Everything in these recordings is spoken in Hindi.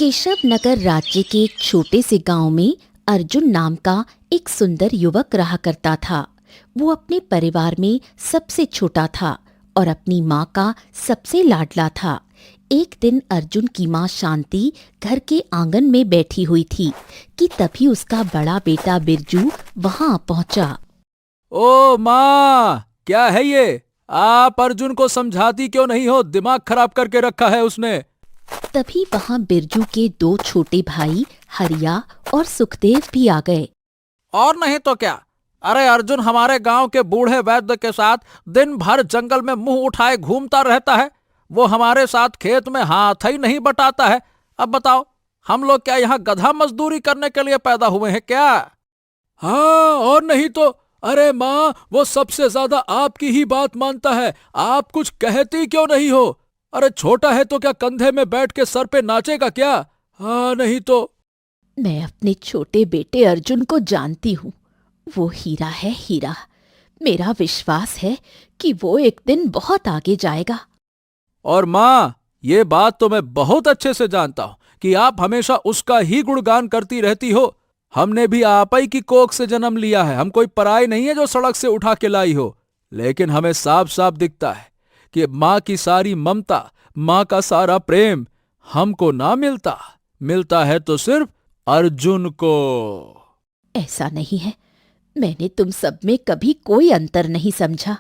केशव नगर राज्य के एक छोटे से गांव में अर्जुन नाम का एक सुंदर युवक रहा करता था। वो अपने परिवार में सबसे छोटा था और अपनी माँ का सबसे लाडला था। एक दिन अर्जुन की माँ शांति घर के आंगन में बैठी हुई थी कि तभी उसका बड़ा बेटा बिरजू वहां पहुंचा। ओ माँ, क्या है ये? आप अर्जुन को समझाती क्यों नहीं हो? दिमाग खराब करके रखा है उसने। तभी वहां बिरजू के दो छोटे भाई हरिया और सुखदेव भी आ गए। और नहीं तो क्या, अरे अर्जुन हमारे गांव के बूढ़े वैद्य के साथ दिन भर जंगल में मुंह उठाए घूमता रहता है। वो हमारे साथ खेत में हाथ ही नहीं बटाता है। अब बताओ, हम लोग क्या यहाँ गधा मजदूरी करने के लिए पैदा हुए हैं क्या? हाँ, और नहीं तो। अरे माँ, वो सबसे ज्यादा आपकी ही बात मानता है। आप कुछ कहती क्यों नहीं हो? अरे छोटा है तो क्या कंधे में बैठ के सर पे नाचेगा क्या? हाँ, नहीं तो। मैं अपने छोटे बेटे अर्जुन को जानती हूँ। वो हीरा है, हीरा। मेरा विश्वास है कि वो एक दिन बहुत आगे जाएगा। और माँ, ये बात तो मैं बहुत अच्छे से जानता हूँ कि आप हमेशा उसका ही गुणगान करती रहती हो। हमने भी आप ही की कोख से जन्म लिया है। हम कोई पराई नहीं है जो सड़क से उठा के लाई हो। लेकिन हमें साफ साफ दिखता है कि माँ की सारी ममता, माँ का सारा प्रेम हमको ना मिलता। मिलता है तो सिर्फ अर्जुन को। ऐसा नहीं है। मैंने तुम सब में कभी कोई अंतर नहीं समझा।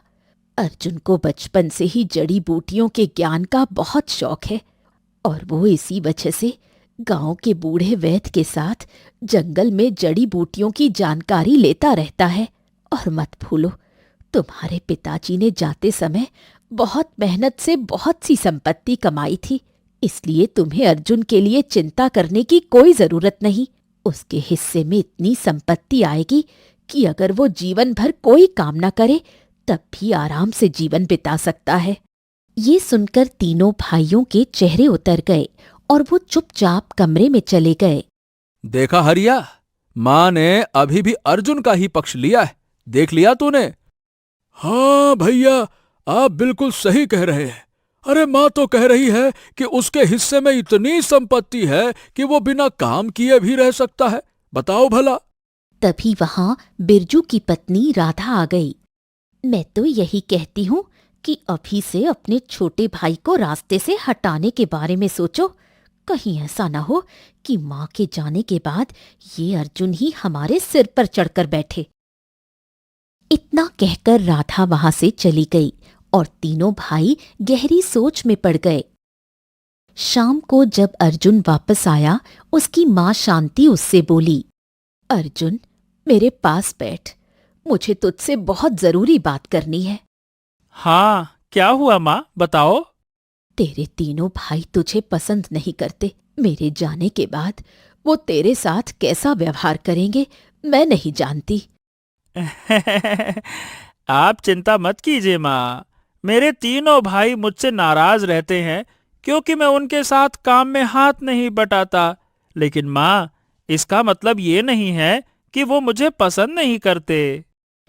अर्जुन को बचपन से ही जड़ी बूटियों के ज्ञान का बहुत शौक है और वो इसी वजह से गांव के बूढ़े वैद्य के साथ जंगल में जड़ी बूटियों की जानकारी लेता रहता है। और मत भूलो, तुम्हारे पिताजी ने जाते समय बहुत मेहनत से बहुत सी संपत्ति कमाई थी, इसलिए तुम्हें अर्जुन के लिए चिंता करने की कोई जरूरत नहीं। उसके हिस्से में इतनी संपत्ति आएगी कि अगर वो जीवन भर कोई काम न करे तब भी आराम से जीवन बिता सकता है। ये सुनकर तीनों भाइयों के चेहरे उतर गए और वो चुपचाप कमरे में चले गए। देखा हरिया, माँ ने अभी भी अर्जुन का ही पक्ष लिया है। देख लिया तूने? हाँ भैया, आप बिल्कुल सही कह रहे हैं। अरे माँ तो कह रही है कि उसके हिस्से में इतनी संपत्ति है कि वो बिना काम किए भी रह सकता है। बताओ भला। तभी वहां बिरजू की पत्नी राधा आ गई। मैं तो यही कहती हूँ कि अभी से अपने छोटे भाई को रास्ते से हटाने के बारे में सोचो। कहीं ऐसा ना हो कि माँ के जाने के बाद ये अर्जुन ही हमारे सिर पर चढ़कर बैठे। इतना कहकर राधा वहां से चली गई और तीनों भाई गहरी सोच में पड़ गए। शाम को जब अर्जुन वापस आया, उसकी माँ शांति उससे बोली, अर्जुन, मेरे पास बैठ। मुझे तुझसे बहुत जरूरी बात करनी है। हाँ, क्या हुआ माँ, बताओ। तेरे तीनों भाई तुझे पसंद नहीं करते। मेरे जाने के बाद वो तेरे साथ कैसा व्यवहार करेंगे मैं नहीं जानती। आप चिंता मत कीजिए माँ। मेरे तीनों भाई मुझसे नाराज रहते हैं क्योंकि मैं उनके साथ काम में हाथ नहीं बटाता। लेकिन माँ, इसका मतलब ये नहीं है कि वो मुझे पसंद नहीं करते।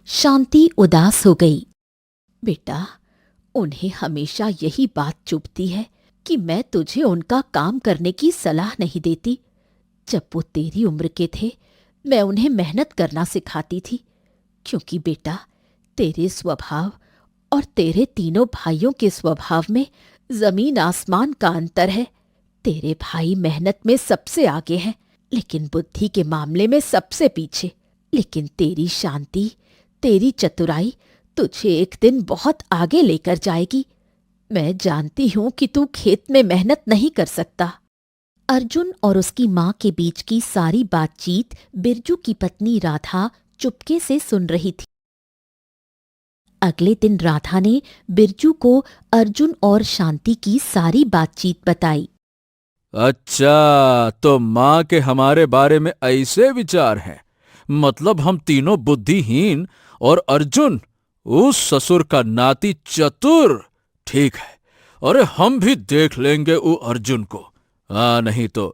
शांति उदास हो गई। बेटा, उन्हें हमेशा यही बात चुभती है कि मैं तुझे उनका काम करने की सलाह नहीं देती। जब वो तेरी उम्र के थे, मैं उन्हें मेहनत करना सिखाती थी, क्योंकि बेटा, तेरे स्वभाव और तेरे तीनों भाइयों के स्वभाव में जमीन आसमान का अंतर है। तेरे भाई मेहनत में सबसे आगे हैं, लेकिन बुद्धि के मामले में सबसे पीछे। लेकिन तेरी शांति, तेरी चतुराई तुझे एक दिन बहुत आगे लेकर जाएगी। मैं जानती हूं कि तू खेत में मेहनत नहीं कर सकता। अर्जुन और उसकी माँ के बीच की सारी बातचीत बिरजू की पत्नी राधा चुपके से सुन रही थी। अगले दिन राधा ने बिरजू को अर्जुन और शांति की सारी बातचीत बताई। अच्छा, तो माँ के हमारे बारे में ऐसे विचार हैं। मतलब हम तीनों बुद्धिहीन और अर्जुन उस ससुर का नाती चतुर। ठीक है, अरे हम भी देख लेंगे वो अर्जुन को। हाँ, नहीं तो।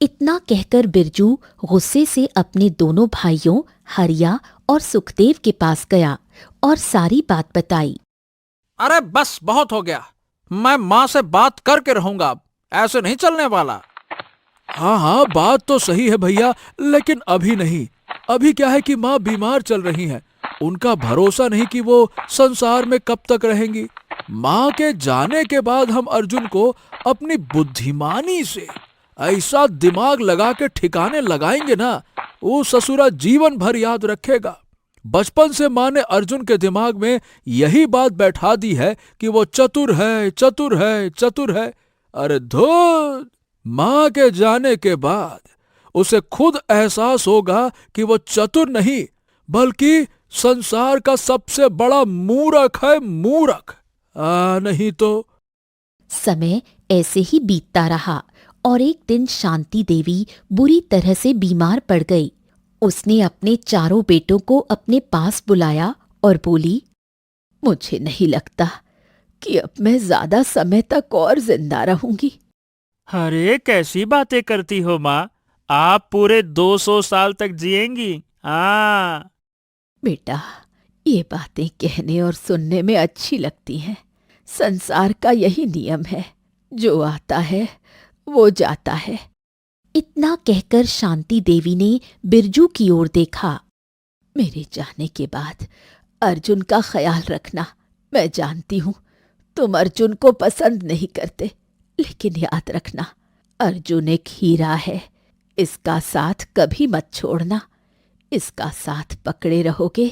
इतना कहकर बिरजू गुस्से से अपने दोनों भाइयों हरिया और सुखदेव के पास गया और सारी बात बताई। अरे बस, बहुत हो गया। मैं माँ से बात करके रहूंगा। ऐसे नहीं चलने वाला। हाँ हाँ, बात तो सही है भैया, लेकिन अभी नहीं। अभी क्या है कि माँ बीमार चल रही हैं। उनका भरोसा नहीं कि वो संसार में कब तक रहेंगी। माँ के जाने के बाद हम अर्जुन को अपनी बुद्धिमानी से ऐसा दिमाग लगा के ठिकाने लगाएंगे ना, वो ससुरा जीवन भर याद रखेगा। बचपन से माँ ने अर्जुन के दिमाग में यही बात बैठा दी है कि वो चतुर है, चतुर है, चतुर है। अरे धुर! माँ के जाने के बाद उसे खुद एहसास होगा कि वो चतुर नहीं बल्कि संसार का सबसे बड़ा मूर्ख है, मूर्ख। नहीं तो। समय ऐसे ही बीतता रहा और एक दिन शांति देवी बुरी तरह से बीमार पड़ गई। उसने अपने चारों बेटों को अपने पास बुलाया और बोली, मुझे नहीं लगता कि अब मैं ज्यादा समय तक और जिंदा रहूंगी। अरे कैसी बातें करती हो माँ, आप पूरे 200 साल तक जिएंगी। हाँ बेटा, ये बातें कहने और सुनने में अच्छी लगती हैं। संसार का यही नियम है, जो आता है वो जाता है। इतना कहकर शांति देवी ने बिरजू की ओर देखा। मेरे जाने के बाद अर्जुन का ख्याल रखना। मैं जानती हूं तुम अर्जुन को पसंद नहीं करते, लेकिन याद रखना, अर्जुन एक हीरा है। इसका साथ कभी मत छोड़ना। इसका साथ पकड़े रहोगे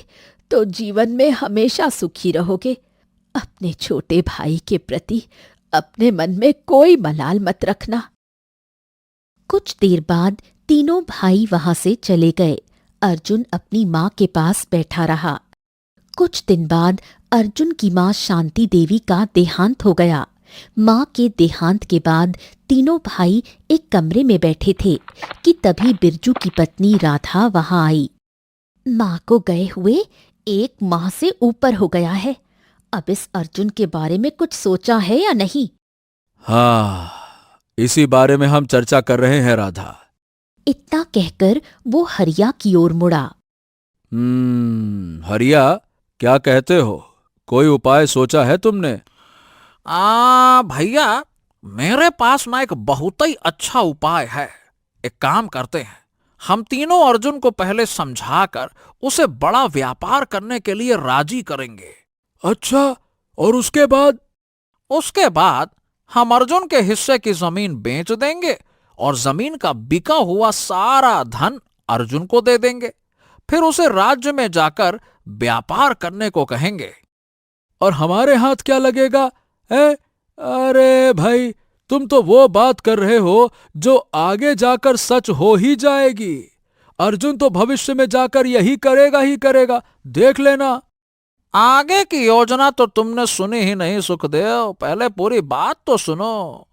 तो जीवन में हमेशा सुखी रहोगे। अपने छोटे भाई के प्रति अपने मन में कोई मलाल मत रखना। कुछ देर बाद तीनों भाई वहां से चले गए। अर्जुन अपनी माँ के पास बैठा रहा। कुछ दिन बाद अर्जुन की माँ शांति देवी का देहांत हो गया। माँ के देहांत के बाद तीनों भाई एक कमरे में बैठे थे कि तभी बिरजू की पत्नी राधा वहां आई। माँ को गए हुए 1 माह से ऊपर हो गया है। अब इस अर्जुन के बारे में कुछ सोचा है या नहीं? हाँ, इसी बारे में हम चर्चा कर रहे हैं राधा। इतना कहकर वो हरिया की ओर मुड़ा। हरिया, क्या कहते हो? कोई उपाय सोचा है तुमने? भैया, मेरे पास ना एक बहुत ही अच्छा उपाय है। एक काम करते हैं, हम तीनों अर्जुन को पहले समझाकर उसे बड़ा व्यापार करने के लिए राजी करेंगे। अच्छा, और उसके बाद? उसके बाद हम अर्जुन के हिस्से की जमीन बेच देंगे और जमीन का बिका हुआ सारा धन अर्जुन को दे देंगे। फिर उसे राज्य में जाकर व्यापार करने को कहेंगे। और हमारे हाथ क्या लगेगा? अरे भाई, तुम तो वो बात कर रहे हो जो आगे जाकर सच हो ही जाएगी। अर्जुन तो भविष्य में जाकर यही करेगा ही करेगा, देख लेना। आगे की योजना तो तुमने सुनी ही नहीं सुखदेव, पहले पूरी बात तो सुनो।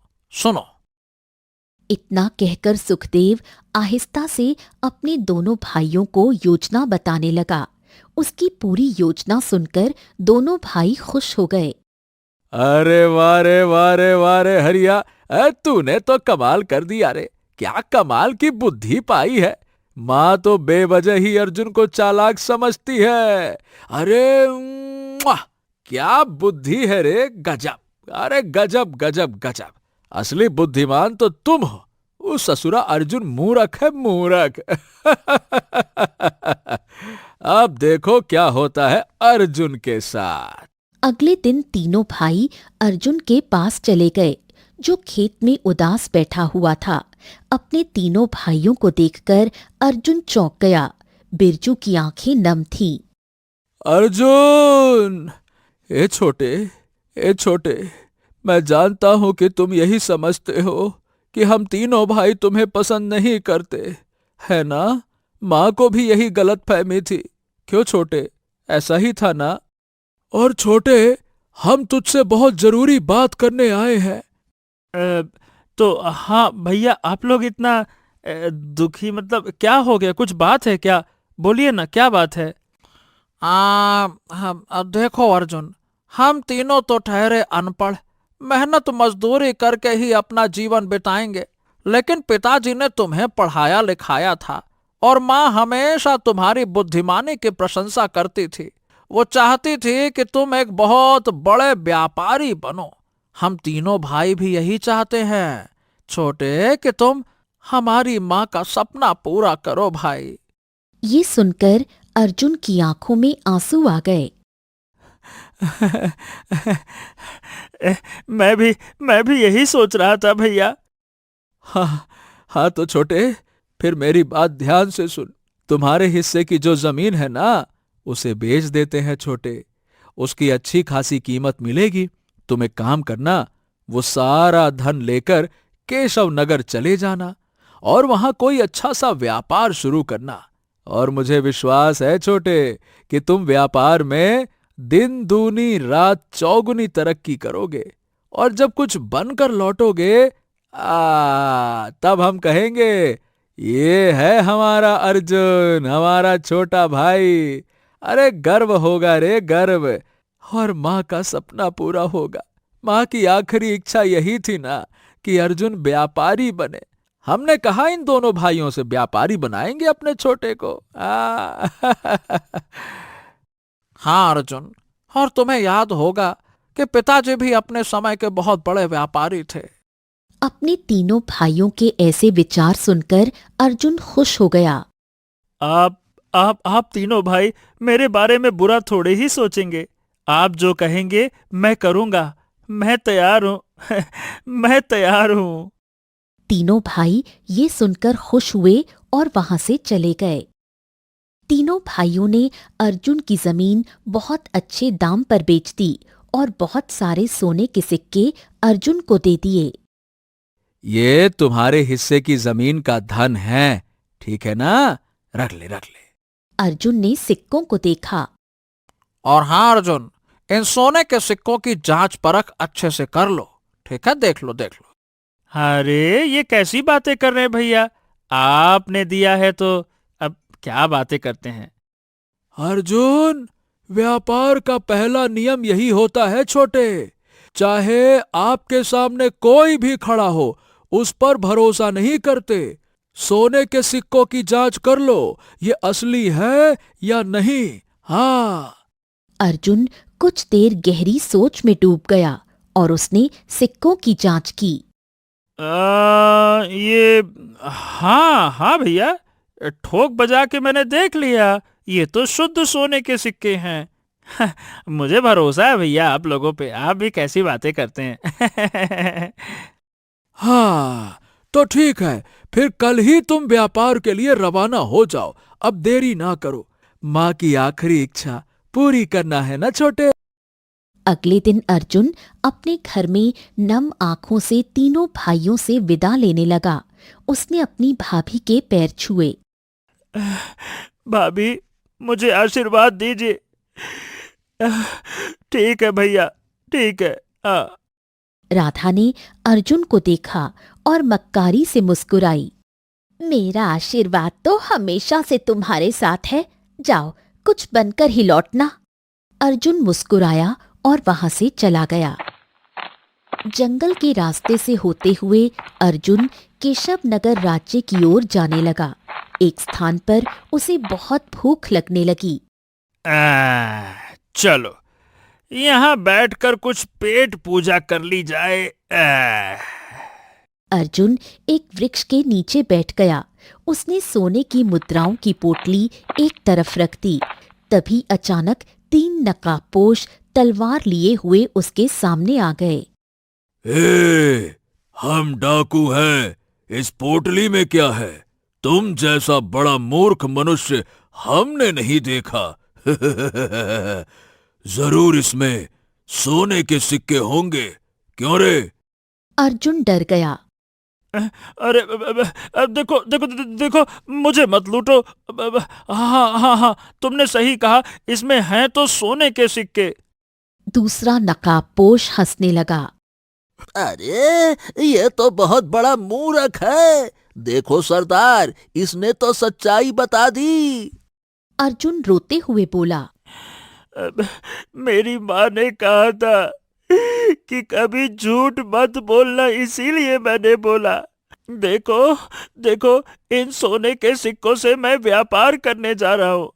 इतना कहकर सुखदेव आहिस्ता से अपने दोनों भाइयों को योजना बताने लगा। उसकी पूरी योजना सुनकर दोनों भाई खुश हो गए। अरे वारे वारे वारे हरिया, तूने तो कमाल कर दिया रे। क्या कमाल की बुद्धि पाई है। माँ तो बेवजह ही अर्जुन को चालाक समझती है। अरे क्या बुद्धि है रे, गजब। अरे गजब गजब गजब। असली बुद्धिमान तो तुम हो। वो ससुरा अर्जुन मूर्ख है, मूर्ख। अब देखो क्या होता है अर्जुन के साथ। अगले दिन तीनों भाई अर्जुन के पास चले गए, जो खेत में उदास बैठा हुआ था। अपने तीनों भाइयों को देखकर अर्जुन चौंक गया। बिरजू की आंखें नम थीं। अर्जुन, ए छोटे, मैं जानता हूं कि तुम यही समझते हो कि हम तीनों भाई तुम्हें पसंद नहीं करते, है ना? माँ को भी यही गलतफहमी थी। क्यों छोटे, ऐसा ही था ना? और छोटे, हम तुझसे बहुत जरूरी बात करने आए हैं। तो हाँ भैया, आप लोग इतना दुखी, मतलब क्या हो गया? कुछ बात है क्या? बोलिए ना, क्या बात है? देखो अर्जुन, हम तीनों तो ठहरे अनपढ़, मेहनत मजदूरी करके ही अपना जीवन बिताएंगे। लेकिन पिताजी ने तुम्हें पढ़ाया लिखाया था और माँ हमेशा तुम्हारी बुद्धिमानी की प्रशंसा करती थी। वो चाहती थी कि तुम एक बहुत बड़े व्यापारी बनो। हम तीनों भाई भी यही चाहते हैं छोटे कि तुम हमारी माँ का सपना पूरा करो भाई। ये सुनकर अर्जुन की आंखों में आंसू आ गए। मैं भी यही सोच रहा था भैया। हाँ हाँ, तो छोटे फिर मेरी बात ध्यान से सुन। तुम्हारे हिस्से की जो जमीन है ना, उसे बेच देते हैं छोटे। उसकी अच्छी खासी कीमत मिलेगी। तुम एक काम करना, वो सारा धन लेकर केशव नगर चले जाना और वहां कोई अच्छा सा व्यापार शुरू करना। और मुझे विश्वास है छोटे कि तुम व्यापार में दिन दूनी रात चौगुनी तरक्की करोगे। और जब कुछ बनकर लौटोगे, तब हम कहेंगे, ये है हमारा अर्जुन, हमारा छोटा भाई। अरे गर्व होगा रे, गर्व। और माँ का सपना पूरा होगा। माँ की आखिरी इच्छा यही थी ना कि अर्जुन व्यापारी बने। हमने कहा इन दोनों भाइयों से व्यापारी बनाएंगे अपने छोटे को। हाँ अर्जुन, और तुम्हें याद होगा कि पिताजी भी अपने समय के बहुत बड़े व्यापारी थे। अपने तीनों भाइयों के ऐसे विचार सुनकर अर्जुन खुश हो गया। आप तीनों भाई मेरे बारे में बुरा थोड़े ही सोचेंगे। आप जो कहेंगे मैं करूंगा। मैं तैयार हूं। मैं तैयार हूं। तीनों भाई ये सुनकर खुश हुए और वहां से चले गए। तीनों भाइयों ने अर्जुन की जमीन बहुत अच्छे दाम पर बेच दी और बहुत सारे सोने के सिक्के अर्जुन को दे दिए। ये तुम्हारे हिस्से की जमीन का धन है, ठीक है ना? रख ले, रख ले। अर्जुन ने सिक्कों को देखा। और हाँ अर्जुन, इन सोने के सिक्कों की जांच परख अच्छे से कर लो, ठीक है? देख लो, देख लो। अरे ये कैसी बातें कर रहे हैं भैया? आपने दिया है तो अब क्या बातें करते हैं? अर्जुन, व्यापार का पहला नियम यही होता है छोटे। चाहे आपके सामने कोई भी खड़ा हो, उस पर भरोसा नहीं करते। सोने के सिक्कों की जांच कर लो, ये असली है या नहीं। हाँ। अर्जुन कुछ देर गहरी सोच में डूब गया और उसने सिक्कों की जांच की। ये हाँ भैया, ठोक बजा के मैंने देख लिया। ये तो शुद्ध सोने के सिक्के हैं। मुझे भरोसा है भैया आप लोगों पे। आप भी कैसी बातें करते हैं। हाँ, तो ठीक है, फिर कल ही तुम व्यापार के लिए रवाना हो जाओ। अब देरी ना करो। माँ की आखिरी इच्छा पूरी करना है ना छोटे। अगले दिन अर्जुन अपने घर में नम आंखों से तीनों भाइयों से विदा लेने लगा। उसने अपनी भाभी के पैर छुए। भाभी, मुझे आशीर्वाद दीजिए। ठीक है भैया, ठीक है। राधा ने अर्जुन को देखा और मक्कारी से मुस्कुराई। मेरा आशीर्वाद तो हमेशा से तुम्हारे साथ है। जाओ, कुछ बनकर ही लौटना। अर्जुन मुस्कुराया और वहां से चला गया। जंगल के रास्ते से होते हुए अर्जुन केशव नगर राज्य की ओर जाने लगा। एक स्थान पर उसे बहुत भूख लगने लगी। चलो, यहाँ बैठकर कुछ पेट पूजा कर ली जाए। अर्जुन एक वृक्ष के नीचे बैठ गया। उसने सोने की मुद्राओं की पोटली एक तरफ रख दी। तभी अचानक 3 नकाबपोश तलवार लिए हुए उसके सामने आ गए। हम डाकू हैं। इस पोटली में क्या है? तुम जैसा बड़ा मूर्ख मनुष्य हमने नहीं देखा। जरूर इसमें सोने के सिक्के होंगे। क्यों रे? अर्जुन डर गया। अरे देखो देखो देखो, मुझे मत लूटो। हाँ, तुमने सही कहा, इसमें हैं तो सोने के सिक्के। दूसरा नकाबपोश हंसने लगा। अरे ये तो बहुत बड़ा मूर्ख है। देखो सरदार, इसने तो सच्चाई बता दी। अर्जुन रोते हुए बोला। मेरी माँ ने कहा था कि कभी झूठ मत बोलना, इसीलिए मैंने बोला। देखो देखो, इन सोने के सिक्कों से मैं व्यापार करने जा रहा हूँ।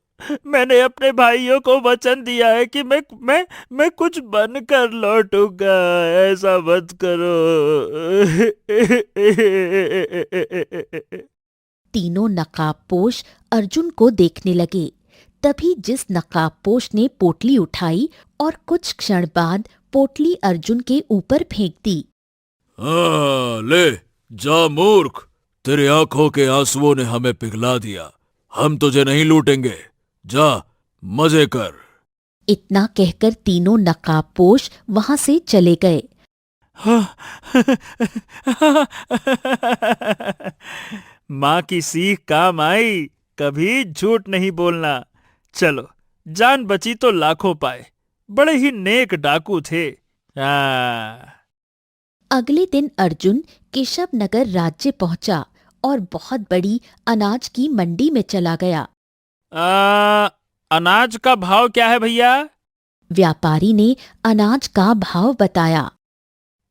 मैंने अपने भाइयों को वचन दिया है कि मैं कुछ बनकर लौटूंगा, ऐसा मत करो। तीनों नकाबपोश अर्जुन को देखने लगे। तभी जिस नकाबपोश ने पोटली उठाई और कुछ क्षण बाद पोटली अर्जुन के ऊपर फेंक दी। हाँ, ले जा मूर्ख, तेरे आंखों के आंसुओं ने हमें पिघला दिया। हम तुझे नहीं लूटेंगे, जा मजे कर। इतना कहकर तीनों नकाबपोश वहां से चले गए। माँ की सीख काम आई, कभी झूठ नहीं बोलना। चलो, जान बची तो लाखों पाए। बड़े ही नेक डाकू थे। अगले दिन अर्जुन केशव नगर राज्य पहुंचा और बहुत बड़ी अनाज की मंडी में चला गया। अनाज का भाव क्या है भैया? व्यापारी ने अनाज का भाव बताया।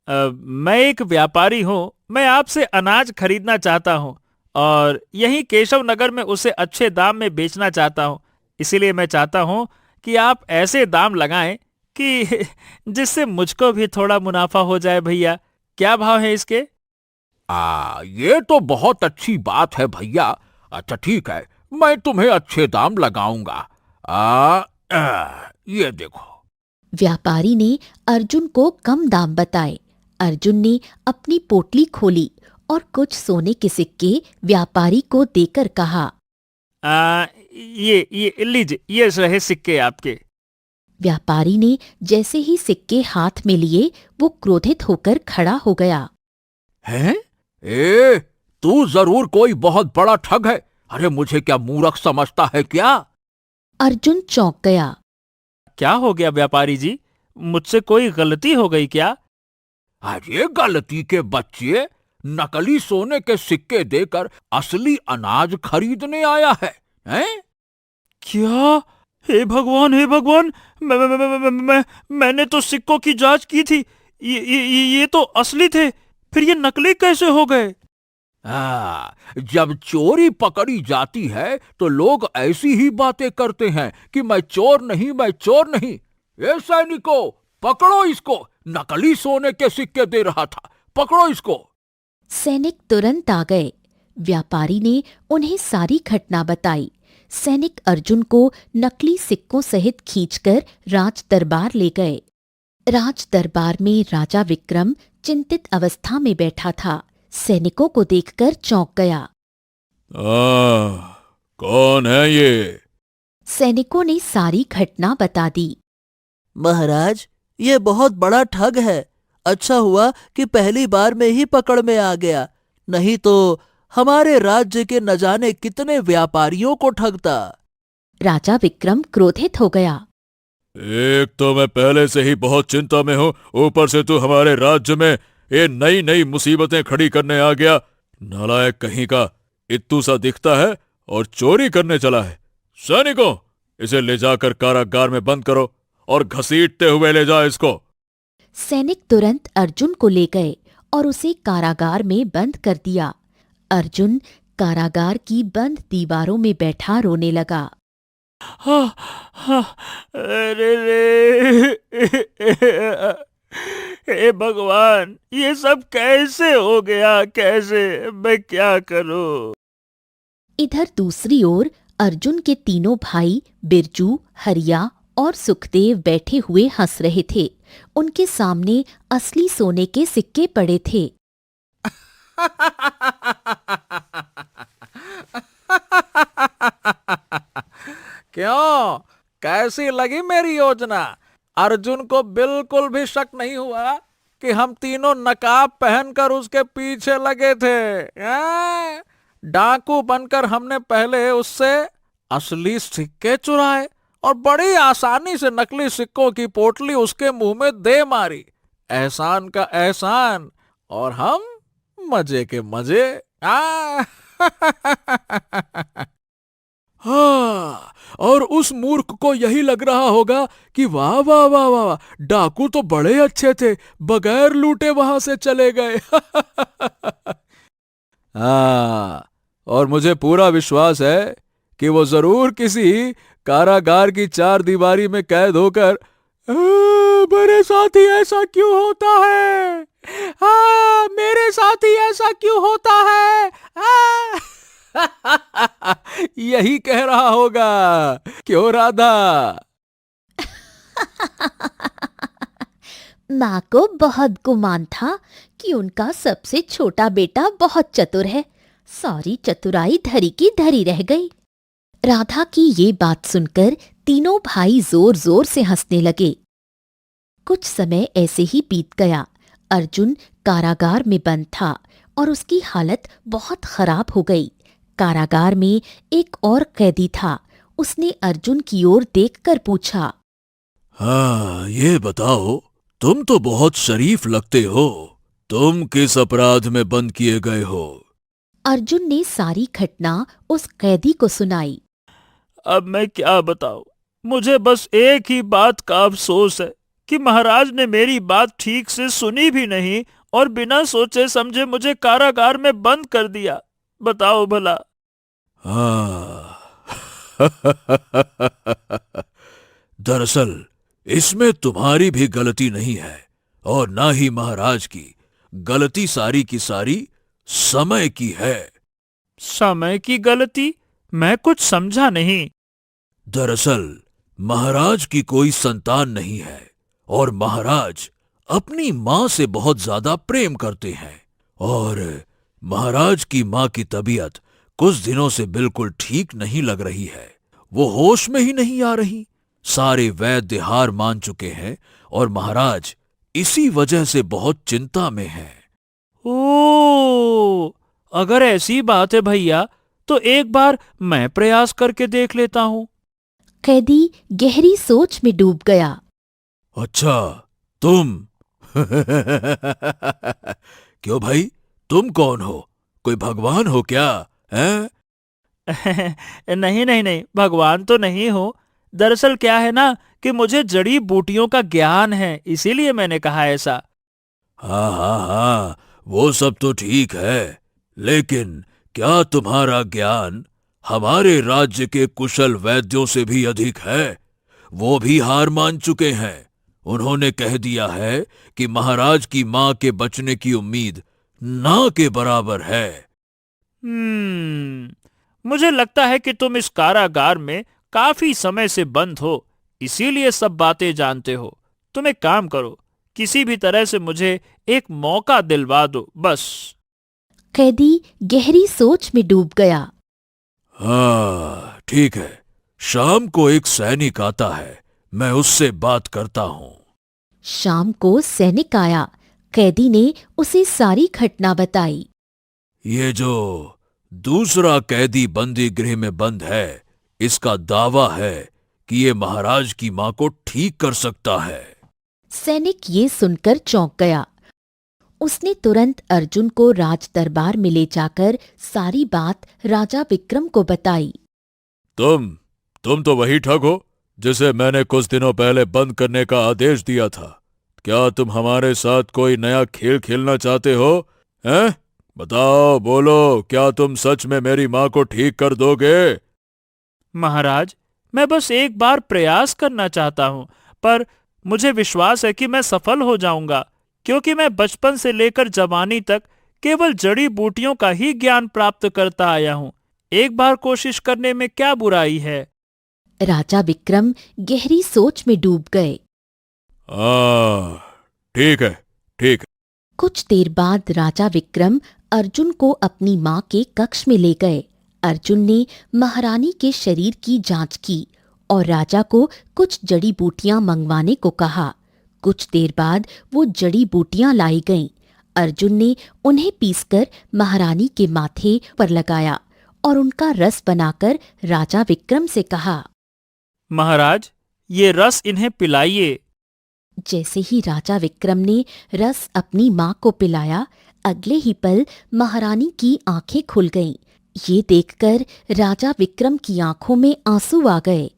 मैं एक व्यापारी हूँ, मैं आपसे अनाज खरीदना चाहता हूँ और यहीं केशव नगर में उसे अच्छे दाम में बेचना चाहता हूँ। इसीलिए मैं चाहता हूँ कि आप ऐसे दाम लगाएं कि जिससे मुझको भी थोड़ा मुनाफा हो जाए। भैया, क्या भाव है इसके? ये तो बहुत अच्छी बात है भैया। अच्छा ठीक है, मैं तुम्हें अच्छे दाम लगाऊंगा। ये देखो। व्यापारी ने अर्जुन को कम दाम बताए। अर्जुन ने अपनी पोटली खोली और कुछ सोने के सिक्के व्यापारी को देकर कहा, ये लीजिए, ये रहे सिक्के आपके। व्यापारी ने जैसे ही सिक्के हाथ में लिए वो क्रोधित होकर खड़ा हो गया। हैं? तू जरूर कोई बहुत बड़ा ठग है। अरे मुझे क्या मूर्ख समझता है क्या? अर्जुन चौंक गया। क्या हो गया व्यापारी जी, मुझसे कोई गलती हो गई क्या? अरे गलती के बच्चे, नकली सोने के सिक्के देकर असली अनाज खरीदने आया है, हैं? क्या? हे भगवान, हे भगवान, मैंने तो सिक्कों की जांच की थी। ये तो असली थे, फिर ये नकली कैसे हो गए? जब चोरी पकड़ी जाती है तो लोग ऐसी ही बातें करते हैं कि मैं चोर नहीं, मैं चोर नहीं। ये सैनिकों, पकड़ो इसको, नकली सोने के सिक्के दे रहा था, पकड़ो इसको। सैनिक तुरंत आ गए। व्यापारी ने उन्हें सारी घटना बताई। सैनिक अर्जुन को नकली सिक्कों सहित खींचकर राज दरबार ले गए। राज दरबार में राजा विक्रम चिंतित अवस्था में बैठा था। सैनिकों को देखकर चौंक गया। कौन है ये? सैनिकों ने सारी घटना बता दी। महाराज, ये बहुत बड़ा ठग है। अच्छा हुआ कि पहली बार में ही पकड़ में आ गया, नहीं तो हमारे राज्य के न जाने कितने व्यापारियों को ठगता। राजा विक्रम क्रोधित हो गया। एक तो मैं पहले से ही बहुत चिंता में हूँ, ऊपर से तू हमारे राज्य में ये नई नई मुसीबतें खड़ी करने आ गया। नालायक कहीं का, इत्तू सा दिखता है और चोरी करने चला है। सैनिकों, इसे ले जाकर कारागार में बंद करो और घसीटते हुए ले जाओ इसको। सैनिक तुरंत अर्जुन को ले गए और उसे कारागार में बंद कर दिया। अर्जुन कारागार की बंद दीवारों में बैठा रोने लगा। अरे रे, हे भगवान, ये सब कैसे हो गया? कैसे? मैं क्या करूं? इधर दूसरी ओर अर्जुन के तीनों भाई बिरजू, हरिया और सुखदेव बैठे हुए हंस रहे थे। उनके सामने असली सोने के सिक्के पड़े थे। क्यों, कैसी लगी मेरी योजना? अर्जुन को बिल्कुल भी शक नहीं हुआ कि हम तीनों नकाब पहनकर उसके पीछे लगे थे। डाकू बनकर हमने पहले उससे असली सिक्के चुराए और बड़ी आसानी से नकली सिक्कों की पोटली उसके मुंह में दे मारी। एहसान का एहसान और हम मजे के मजे। हाँ, और उस मूर्ख को यही लग रहा होगा कि वाह वाह वाह वाह, डाकू तो बड़े अच्छे थे, बगैर लूटे वहां से चले गए। हाँ, और मुझे पूरा विश्वास है कि वो जरूर किसी कारागार की चार दीवारी में कैद होकर मेरे साथ ही ऐसा क्यों होता है? मेरे साथ ही ऐसा क्यों होता है? यही कह रहा होगा, क्यों राधा? माँ को बहुत गुमान था कि उनका सबसे छोटा बेटा बहुत चतुर है। सारी चतुराई धरी की धरी रह गई। राधा की ये बात सुनकर तीनों भाई जोर जोर से हंसने लगे। कुछ समय ऐसे ही बीत गया। अर्जुन कारागार में बंद था और उसकी हालत बहुत खराब हो गई। कारागार में एक और कैदी था। उसने अर्जुन की ओर देखकर पूछा, हाँ, ये बताओ, तुम तो बहुत शरीफ लगते हो। तुम किस अपराध में बंद किए गए हो? अर्जुन ने सारी घटना उस कैदी को सुनाई। अब मैं क्या बताऊं? मुझे बस एक ही बात का अफसोस है कि महाराज ने मेरी बात ठीक से सुनी भी नहीं और बिना सोचे समझे मुझे कारागार में बंद कर दिया। बताओ भला। हाँ। दरअसल इसमें तुम्हारी भी गलती नहीं है और ना ही महाराज की। गलती सारी की सारी समय की है। समय की गलती? मैं कुछ समझा नहीं। दरअसल महाराज की कोई संतान नहीं है और महाराज अपनी मां से बहुत ज्यादा प्रेम करते हैं। और महाराज की मां की तबीयत कुछ दिनों से बिल्कुल ठीक नहीं लग रही है। वो होश में ही नहीं आ रही। सारे वैद्य हार मान चुके हैं और महाराज इसी वजह से बहुत चिंता में हैं। ओ, अगर ऐसी बात है भैया तो एक बार मैं प्रयास करके देख लेता हूँ। कैदी गहरी सोच में डूब गया। अच्छा, तुम? क्यों भाई, तुम कौन हो? कोई भगवान हो क्या? हैं? नहीं नहीं नहीं, भगवान तो नहीं हो। दरअसल क्या है ना कि मुझे जड़ी बूटियों का ज्ञान है, इसीलिए मैंने कहा ऐसा। हाँ हाँ हाँ, वो सब तो ठीक है, लेकिन क्या तुम्हारा ज्ञान हमारे राज्य के कुशल वैद्यों से भी अधिक है? वो भी हार मान चुके हैं। उन्होंने कह दिया है कि महाराज की मां के बचने की उम्मीद ना के बराबर है। मुझे लगता है कि तुम इस कारागार में काफी समय से बंद हो, इसीलिए सब बातें जानते हो। तुम एक काम करो, किसी भी तरह से मुझे एक मौका दिलवा दो बस। कैदी गहरी सोच में डूब गया। हाँ ठीक है, शाम को एक सैनिक आता है, मैं उससे बात करता हूँ। शाम को सैनिक आया। कैदी ने उसे सारी घटना बताई। ये जो दूसरा कैदी बंदी गृह में बंद है, इसका दावा है कि ये महाराज की मां को ठीक कर सकता है। सैनिक ये सुनकर चौंक गया। उसने तुरंत अर्जुन को राज दरबार में ले जाकर सारी बात राजा विक्रम को बताई। तुम तो वही ठग हो जिसे मैंने कुछ दिनों पहले बंद करने का आदेश दिया था। क्या तुम हमारे साथ कोई नया खेल खेलना चाहते हो? हैं? बताओ, बोलो, क्या तुम सच में मेरी मां को ठीक कर दोगे? महाराज, मैं बस एक बार प्रयास करना चाहता हूँ, पर मुझे विश्वास है कि मैं सफल हो जाऊंगा, क्योंकि मैं बचपन से लेकर जवानी तक केवल जड़ी बूटियों का ही ज्ञान प्राप्त करता आया हूँ। एक बार कोशिश करने में क्या बुराई है? राजा विक्रम गहरी सोच में डूब गए। ठीक है, ठीक है। कुछ देर बाद राजा विक्रम अर्जुन को अपनी मां के कक्ष में ले गए। अर्जुन ने महारानी के शरीर की जांच की और राजा को कुछ जड़ी बूटियां मंगवाने को कहा। कुछ देर बाद वो जड़ी बूटियां लाई गईं। अर्जुन ने उन्हें पीसकर महारानी के माथे पर लगाया और उनका रस बनाकर राजा विक्रम से कहा, महाराज, ये रस इन्हें पिलाइए। जैसे ही राजा विक्रम ने रस अपनी मां को पिलाया, अगले ही पल महारानी की आंखें खुल गईं। ये देखकर राजा विक्रम की आंखों में आंसू आ गए।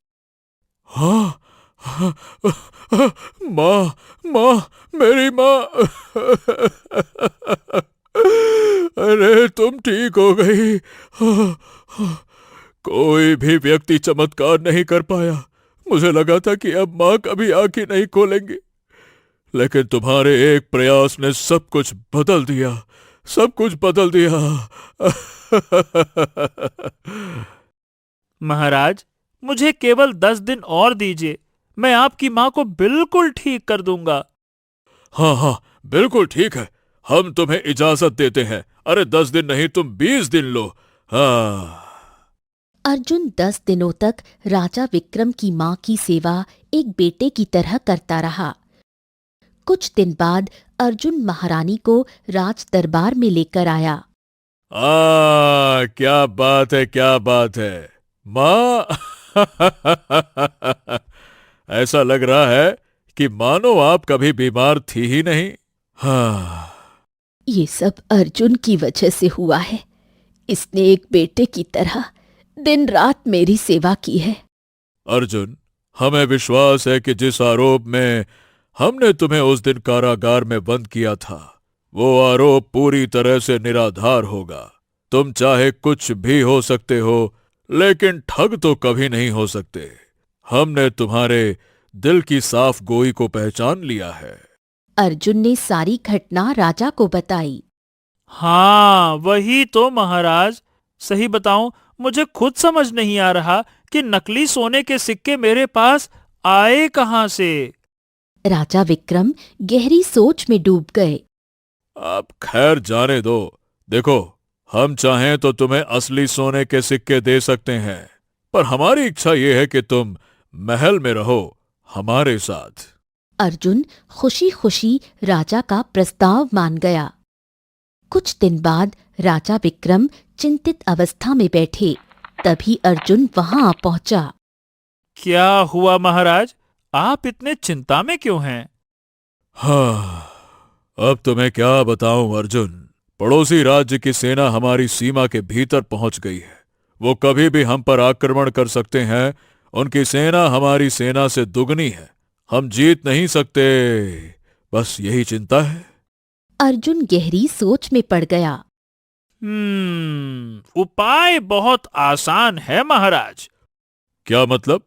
हाँ, माँ, मेरी माँ। अरे तुम ठीक हो गई। कोई भी व्यक्ति चमत्कार नहीं कर पाया। मुझे लगा था कि अब माँ कभी आंखें नहीं खोलेंगी, लेकिन तुम्हारे एक प्रयास ने सब कुछ बदल दिया, सब कुछ बदल दिया। महाराज, मुझे केवल 10 दिन और दीजिए, मैं आपकी माँ को बिल्कुल ठीक कर दूंगा। हाँ हाँ, बिल्कुल ठीक है, हम तुम्हें इजाजत देते हैं। अरे 10 दिन नहीं, तुम 20 दिन लो। हाँ। अर्जुन 10 दिनों तक राजा विक्रम की मां की सेवा एक बेटे की तरह करता रहा। कुछ दिन बाद अर्जुन महारानी को राज दरबार में लेकर आया। क्या बात है, क्या बात है माँ। ऐसा लग रहा है कि मानो आप कभी बीमार थी ही नहीं। हाँ। ये सब अर्जुन की वजह से हुआ है। इसने एक बेटे की तरह दिन रात मेरी सेवा की है। अर्जुन, हमें विश्वास है कि जिस आरोप में हमने तुम्हें उस दिन कारागार में बंद किया था, वो आरोप पूरी तरह से निराधार होगा। तुम चाहे कुछ भी हो सकते हो, लेकिन ठग तो कभी नहीं हो सकते। हमने तुम्हारे दिल की साफ गोई को पहचान लिया है। अर्जुन ने सारी घटना राजा को बताई। हाँ, वही तो महाराज। सही बताऊं, मुझे खुद समझ नहीं आ रहा कि नकली सोने के सिक्के मेरे पास आए कहां से। राजा विक्रम गहरी सोच में डूब गए। अब खैर जाने दो। देखो, हम चाहें तो तुम्हें असली सोने के सिक्के दे सकते हैं, पर हमारी इच्छा यह है कि तुम महल में रहो हमारे साथ। अर्जुन खुशी खुशी राजा का प्रस्ताव मान गया। कुछ दिन बाद राजा विक्रम चिंतित अवस्था में बैठे, तभी अर्जुन वहां आ पहुंचा। क्या हुआ महाराज, आप इतने चिंता में क्यों हैं? हाँ, अब तुम्हें क्या बताऊं अर्जुन। पड़ोसी राज्य की सेना हमारी सीमा के भीतर पहुंच गई है। वो कभी भी हम पर आक्रमण कर सकते हैं। उनकी सेना हमारी सेना से दुगनी है। हम जीत नहीं सकते, बस यही चिंता है। अर्जुन गहरी सोच में पड़ गया। उपाय बहुत आसान है महाराज। क्या मतलब?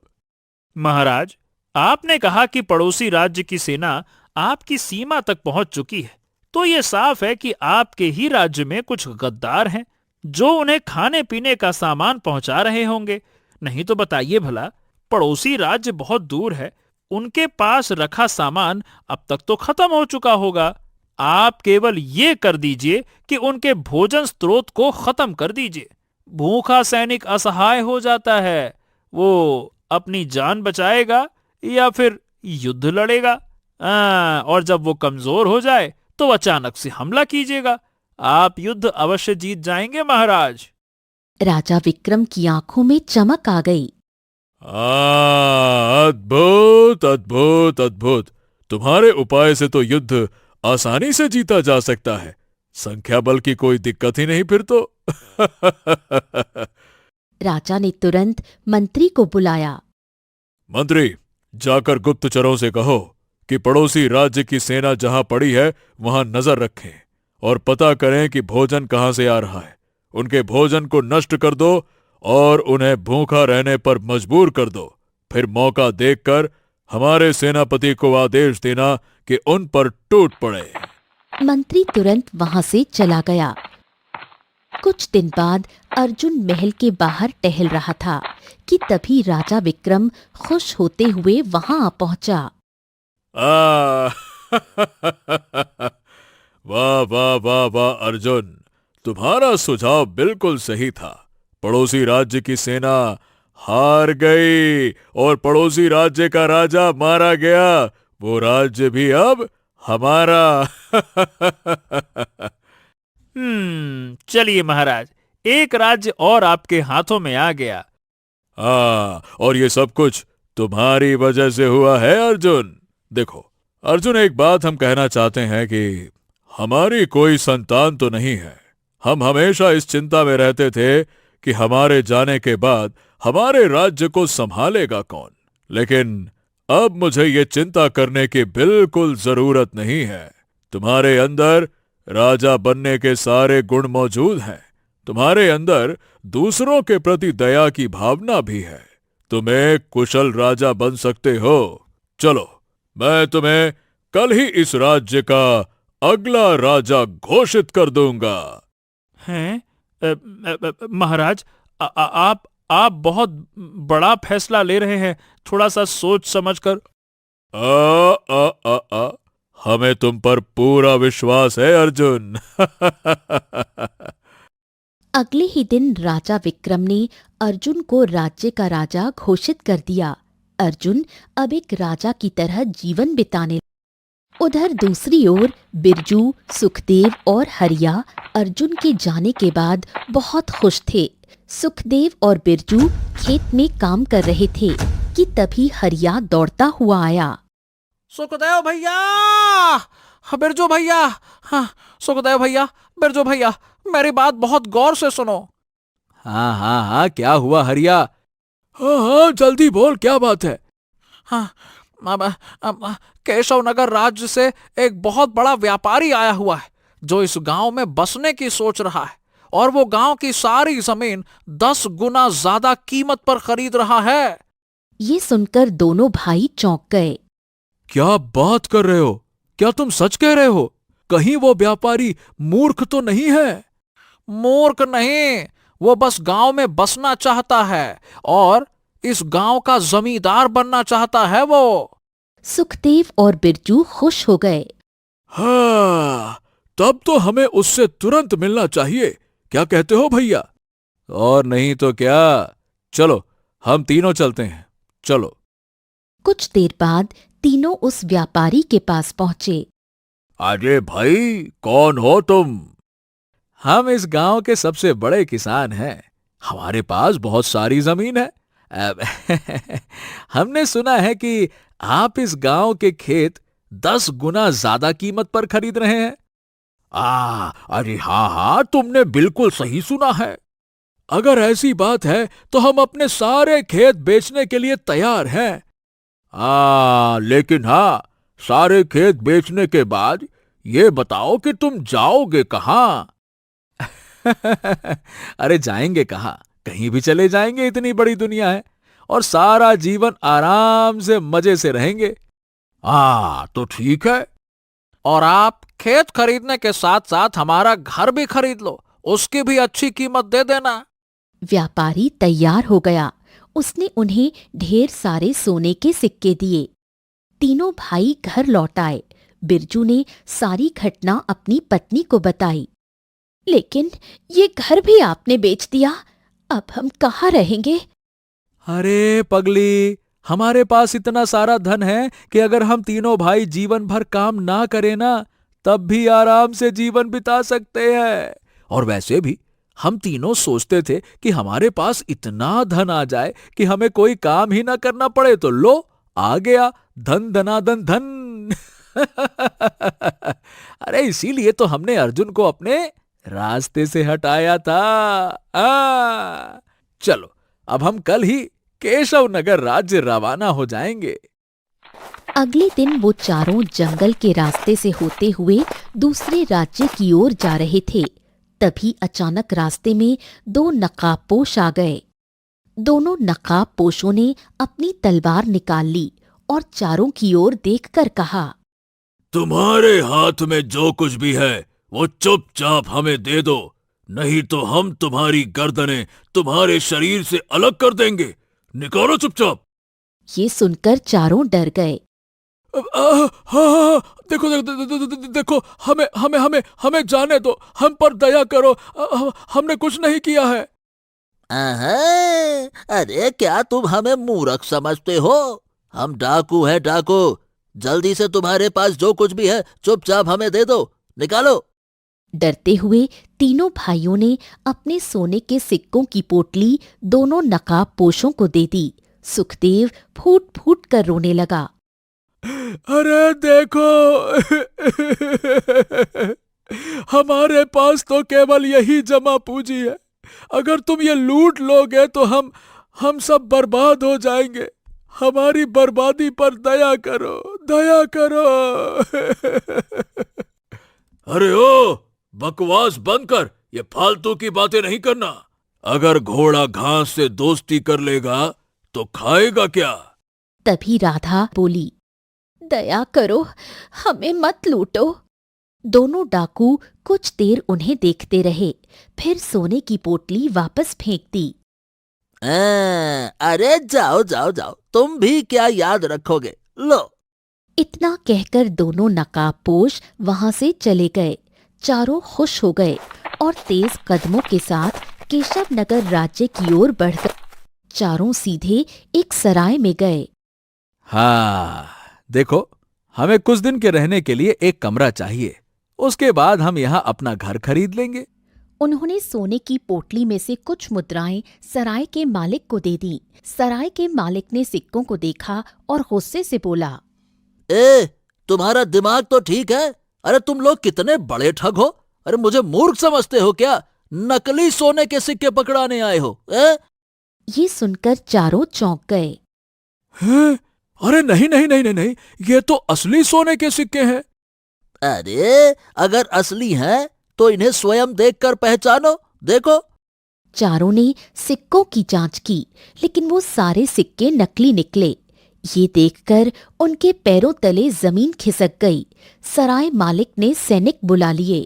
महाराज, आपने कहा कि पड़ोसी राज्य की सेना आपकी सीमा तक पहुंच चुकी है, तो ये साफ है कि आपके ही राज्य में कुछ गद्दार हैं जो उन्हें खाने पीने का सामान पहुंचा रहे होंगे। नहीं तो बताइए भला, पड़ोसी राज्य बहुत दूर है, उनके पास रखा सामान अब तक तो खत्म हो चुका होगा। आप केवल ये कर दीजिए कि उनके भोजन स्रोत को खत्म कर दीजिए। भूखा सैनिक असहाय हो जाता है, वो अपनी जान बचाएगा या फिर युद्ध लड़ेगा। और जब वो कमजोर हो जाए तो अचानक से हमला कीजिएगा। आप युद्ध अवश्य जीत जाएंगे महाराज। राजा विक्रम की आंखों में चमक आ गई। अद्भुत अद्भुत अद्भुत। तुम्हारे उपाय से तो युद्ध आसानी से जीता जा सकता है। संख्या बल की कोई दिक्कत ही नहीं फिर तो। राजा ने तुरंत मंत्री को बुलाया। मंत्री, जाकर गुप्तचरों से कहो कि पड़ोसी राज्य की सेना जहां पड़ी है वहां नजर रखें और पता करें कि भोजन कहां से आ रहा है। उनके भोजन को नष्ट कर दो और उन्हें भूखा रहने पर मजबूर कर दो। फिर मौका देखकर हमारे सेनापति को आदेश देना कि उन पर टूट पड़े। मंत्री तुरंत वहां से चला गया। कुछ दिन बाद अर्जुन महल के बाहर टहल रहा था कि तभी राजा विक्रम खुश होते हुए वहां आ पहुंचा। वाह वाह वाह वाह अर्जुन, तुम्हारा सुझाव बिल्कुल सही था। पड़ोसी राज्य की सेना हार गई और पड़ोसी राज्य का राजा मारा गया। वो राज्य भी अब हमारा। चलिए महाराज, एक राज्य और आपके हाथों में आ गया। और ये सब कुछ तुम्हारी वजह से हुआ है अर्जुन। देखो अर्जुन, एक बात हम कहना चाहते हैं कि हमारी कोई संतान तो नहीं है। हम हमेशा इस चिंता में रहते थे कि हमारे जाने के बाद हमारे राज्य को संभालेगा कौन। लेकिन अब मुझे ये चिंता करने की बिल्कुल जरूरत नहीं है। तुम्हारे अंदर राजा बनने के सारे गुण मौजूद हैं। तुम्हारे अंदर दूसरों के प्रति दया की भावना भी है। तुम एक कुशल राजा बन सकते हो। चलो, मैं तुम्हें कल ही इस राज्य का अगला राजा घोषित कर दूंगा। हैं? महाराज, आप बहुत बड़ा फैसला ले रहे हैं। थोड़ा सा सोच समझ कर। हमें तुम पर पूरा विश्वास है अर्जुन। अगले ही दिन राजा विक्रम ने अर्जुन को राज्य का राजा घोषित कर दिया। अर्जुन अब एक राजा की तरह जीवन बिताने। उधर दूसरी ओर बिरजू, सुखदेव और हरिया अर्जुन के जाने के बाद बहुत खुश थे। सुखदेव और बिरजू खेत में काम कर रहे थे कि तभी हरिया दौड़ता हुआ आया। सुखदेव भैया, बिरजू भैया, हाँ, सुखदेव भैया, बिरजू भैया, मेरी बात बहुत गौर से सुनो। हाँ हाँ हाँ, क्या हुआ हरिया? हाँ हाँ, जल्दी बोल, क्या बात है? हाँ, अब केशव नगर राज्य से एक बहुत बड़ा व्यापारी आया हुआ है जो इस गांव में बसने की सोच रहा है, और वो गांव की सारी जमीन 10 गुना ज्यादा कीमत पर खरीद रहा है। ये सुनकर दोनों भाई चौंक गए। क्या बात कर रहे हो? क्या तुम सच कह रहे हो? कहीं वो व्यापारी मूर्ख तो नहीं है? मूर्ख नहीं, वो बस गांव में बसना चाहता है और इस गांव का जमींदार बनना चाहता है वो। सुखदेव और बिरजू खुश हो गए। हाँ, तब तो हमें उससे तुरंत मिलना चाहिए। क्या कहते हो भैया? और नहीं तो क्या, चलो हम तीनों चलते हैं, चलो। कुछ देर बाद तीनों उस व्यापारी के पास पहुंचे। अरे भाई, कौन हो तुम? हम इस गांव के सबसे बड़े किसान हैं। हमारे पास बहुत सारी जमीन है। हमने सुना है कि आप इस गांव के खेत 10 गुना ज्यादा कीमत पर खरीद रहे हैं। अरे हाँ हाँ, तुमने बिल्कुल सही सुना है। अगर ऐसी बात है तो हम अपने सारे खेत बेचने के लिए तैयार हैं। लेकिन हाँ, सारे खेत बेचने के बाद ये बताओ कि तुम जाओगे कहाँ? अरे जाएंगे कहाँ, कहीं भी चले जाएंगे, इतनी बड़ी दुनिया है, और सारा जीवन आराम से मजे से रहेंगे। तो ठीक है। और आप खेत खरीदने के साथ साथ हमारा घर भी खरीद लो, उसकी भी अच्छी कीमत दे देना। व्यापारी तैयार हो गया। उसने उन्हें ढेर सारे सोने के सिक्के दिए। तीनों भाई घर लौट आए। बिरजू ने सारी घटना अपनी पत्नी को बताई। लेकिन ये घर भी आपने बेच दिया, अब हम कहाँ रहेंगे? अरे पगली, हमारे पास इतना सारा धन है कि अगर हम तीनों भाई जीवन भर काम ना करें ना, तब भी आराम से जीवन बिता सकते हैं। और वैसे भी हम तीनों सोचते थे कि हमारे पास इतना धन आ जाए कि हमें कोई काम ही ना करना पड़े, तो लो, आ गया धन धनाधन धन। अरे इसीलिए तो हमने अर्जुन को अपने रास्ते से हटाया था। चलो, अब हम कल ही केशव नगर राज्य रवाना हो जाएंगे। अगले दिन वो चारों जंगल के रास्ते से होते हुए दूसरे राज्य की ओर जा रहे थे। तभी अचानक रास्ते में 2 नकाबपोश आ गए। दोनों नकाबपोशों ने अपनी तलवार निकाल ली और चारों की ओर देखकर कहा, तुम्हारे हाथ में जो कुछ भी है वो चुपचाप हमें दे दो, नहीं तो हम तुम्हारी गर्दनें तुम्हारे शरीर से अलग कर देंगे। निकालो चुपचाप। ये सुनकर चारों डर गए। हाँ, देखो देखो देखो, देखो, हमें हमें हमें हमें जाने दो, हम पर दया करो, हमने कुछ नहीं किया है। अरे क्या तुम हमें मूर्ख समझते हो? हम डाकू हैं, डाकू। जल्दी से तुम्हारे पास जो कुछ भी है चुपचाप हमें दे दो, निकालो। डरते हुए तीनों भाइयों ने अपने सोने के सिक्कों की पोटली दोनों नकाबपोशों को दे दी। सुखदेव फूट फूट कर रोने लगा। अरे देखो, हमारे पास तो केवल यही जमा पूंजी है। अगर तुम ये लूट लोगे तो हम सब बर्बाद हो जाएंगे। हमारी बर्बादी पर दया करो, दया करो। अरे ओ, बकवास बंद कर, ये फालतू की बातें नहीं करना। अगर घोड़ा घास से दोस्ती कर लेगा तो खाएगा क्या? तभी राधा बोली, दया करो, हमें मत लूटो। दोनों डाकू कुछ देर उन्हें देखते रहे, फिर सोने की पोटली वापस फेंक दी। अरे जाओ जाओ जाओ, तुम भी क्या याद रखोगे, लो। इतना कहकर दोनों नकाबपोश वहां से चले गए। चारों खुश हो गए और तेज कदमों के साथ केशव नगर राज्य की ओर बढ़ गए। चारों सीधे एक सराय में गए। हाँ, देखो, हमें कुछ दिन के रहने के लिए एक कमरा चाहिए। उसके बाद हम यहाँ अपना घर खरीद लेंगे। उन्होंने सोने की पोटली में से कुछ मुद्राएं सराय के मालिक को दे दी। सराय के मालिक ने सिक्कों को देखा और गुस्से से बोला, तुम्हारा दिमाग तो ठीक है। अरे तुम लोग कितने बड़े ठग हो। अरे मुझे मूर्ख समझते हो क्या? नकली सोने के सिक्के पकड़ाने आए हो? ये सुनकर चारों चौंक गए। हैं? अरे नहीं नहीं नहीं नहीं नहीं, ये तो असली सोने के सिक्के हैं। अरे अगर असली हैं तो इन्हें स्वयं देखकर पहचानो। देखो। चारों ने सिक्कों की जांच की, लेकिन वो सारे सिक्के नकली निकले। ये देखकर उनके पैरों तले जमीन खिसक गई। सराय मालिक ने सैनिक बुला लिए।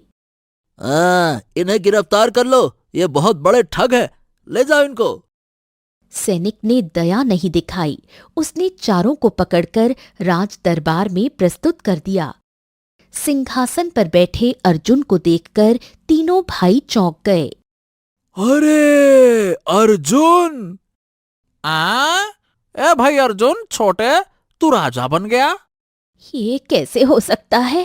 इन्हें गिरफ्तार कर लो, ये बहुत बड़े ठग हैं। ले जाओ इनको। सैनिक ने दया नहीं दिखाई। उसने चारों को पकड़कर राज दरबार में प्रस्तुत कर दिया। सिंहासन पर बैठे अर्जुन को देखकर तीनों भाई चौंक गए। अरे अर्जुन! ए भाई अर्जुन, छोटे, तू राजा बन गया? ये कैसे हो सकता है?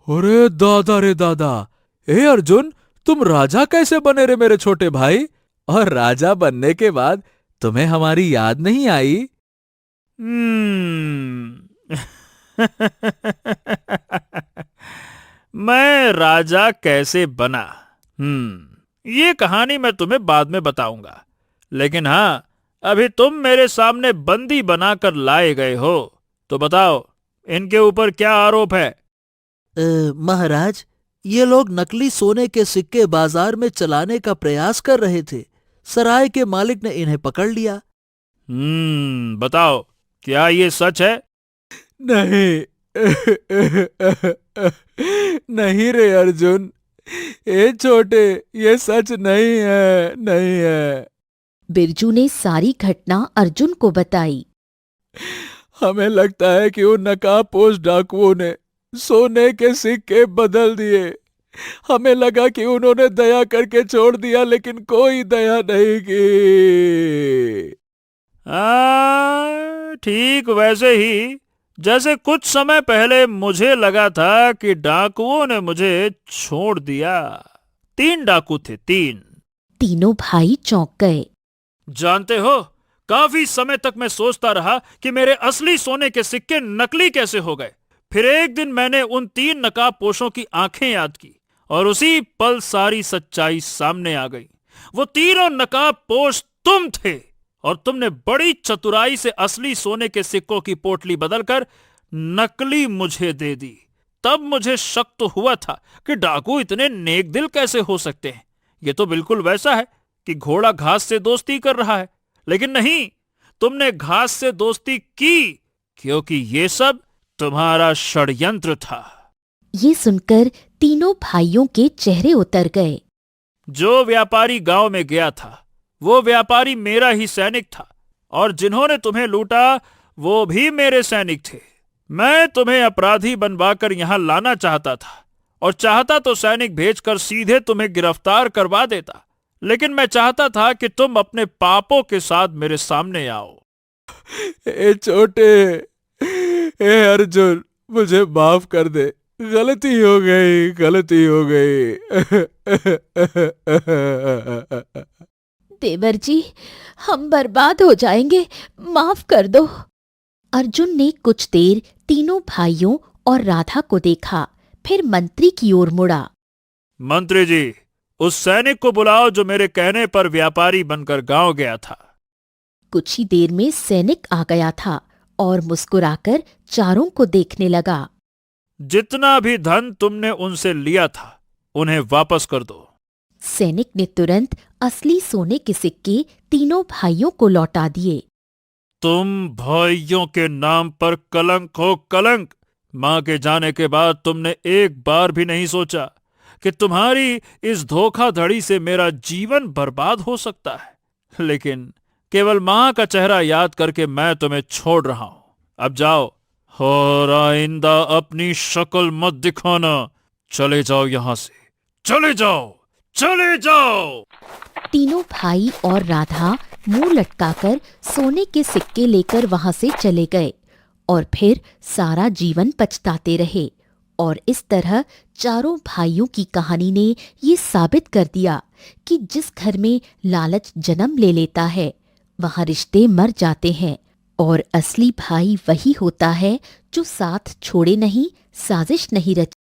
अरे दादा रे दादा! ए अर्जुन, तुम राजा कैसे बने रे मेरे छोटे भाई? और राजा बनने के बाद तुम्हें हमारी याद नहीं आई? मैं राजा कैसे बना? ये कहानी मैं तुम्हें बाद में बताऊंगा। लेकिन हाँ, अभी तुम मेरे सामने बंदी बनाकर लाए गए हो, तो बताओ इनके ऊपर क्या आरोप है? महाराज, ये लोग नकली सोने के सिक्के बाजार में चलाने का प्रयास कर रहे थे। सराय के मालिक ने इन्हें पकड़ लिया। बताओ, क्या ये सच है? नहीं नहीं रे अर्जुन, ए छोटे, ये सच नहीं है, नहीं है। बिरजू ने सारी घटना अर्जुन को बताई। हमें लगता है कि उन नकाबपोश डाकुओं ने सोने के सिक्के बदल दिए। हमें लगा कि उन्होंने दया करके छोड़ दिया, लेकिन कोई दया नहीं की। ठीक वैसे ही जैसे कुछ समय पहले मुझे लगा था कि डाकुओं ने मुझे छोड़ दिया। 3 डाकू थे, 3। तीनों भाई चौंक गए। जानते हो, काफी समय तक मैं सोचता रहा कि मेरे असली सोने के सिक्के नकली कैसे हो गए। फिर एक दिन मैंने उन 3 नकाबपोशों की आंखें याद की और उसी पल सारी सच्चाई सामने आ गई। वो तीनों नकाबपोश तुम थे और तुमने बड़ी चतुराई से असली सोने के सिक्कों की पोटली बदलकर नकली मुझे दे दी। तब मुझे शक तो हुआ था कि डाकू इतने नेक दिल कैसे हो सकते हैं। ये तो बिल्कुल वैसा है कि घोड़ा घास से दोस्ती कर रहा है। लेकिन नहीं, तुमने घास से दोस्ती की, क्योंकि ये सब तुम्हारा षड्यंत्र था। ये सुनकर तीनों भाइयों के चेहरे उतर गए। जो व्यापारी गांव में गया था, वो व्यापारी मेरा ही सैनिक था, और जिन्होंने तुम्हें लूटा वो भी मेरे सैनिक थे। मैं तुम्हें अपराधी बनवाकर यहां लाना चाहता था, और चाहता तो सैनिक भेजकर सीधे तुम्हें गिरफ्तार करवा देता। लेकिन मैं चाहता था कि तुम अपने पापों के साथ मेरे सामने आओ। ए छोटे, ए अर्जुन, मुझे माफ कर दे। गलती हो गई, गलती हो गई। देवर जी, हम बर्बाद हो जाएंगे, माफ कर दो। अर्जुन ने कुछ देर तीनों भाइयों और राधा को देखा, फिर मंत्री की ओर मुड़ा। मंत्री जी, उस सैनिक को बुलाओ जो मेरे कहने पर व्यापारी बनकर गांव गया था। कुछ ही देर में सैनिक आ गया था और मुस्कुराकर चारों को देखने लगा। जितना भी धन तुमने उनसे लिया था, उन्हें वापस कर दो। सैनिक ने तुरंत असली सोने के सिक्के तीनों भाइयों को लौटा दिए। तुम भाइयों के नाम पर कलंक हो कलंक। माँ के जाने के बाद तुमने एक बार भी नहीं सोचा कि तुम्हारी इस धोखाधड़ी से मेरा जीवन बर्बाद हो सकता है, लेकिन केवल माँ का चेहरा याद करके मैं तुम्हें छोड़ रहा हूं। अब जाओ और आइंदा अपनी शक्ल मत दिखाना। चले जाओ यहां से, चले जाओ, चले जाओ। तीनों भाई और राधा मुंह लटकाकर सोने के सिक्के लेकर वहां से चले गए और फिर सारा जीवन पछताते रहे। और इस तरह चारों भाइयों की कहानी ने ये साबित कर दिया कि जिस घर में लालच जन्म ले लेता है वहां रिश्ते मर जाते हैं, और असली भाई वही होता है जो साथ छोड़े नहीं, साजिश नहीं रचे।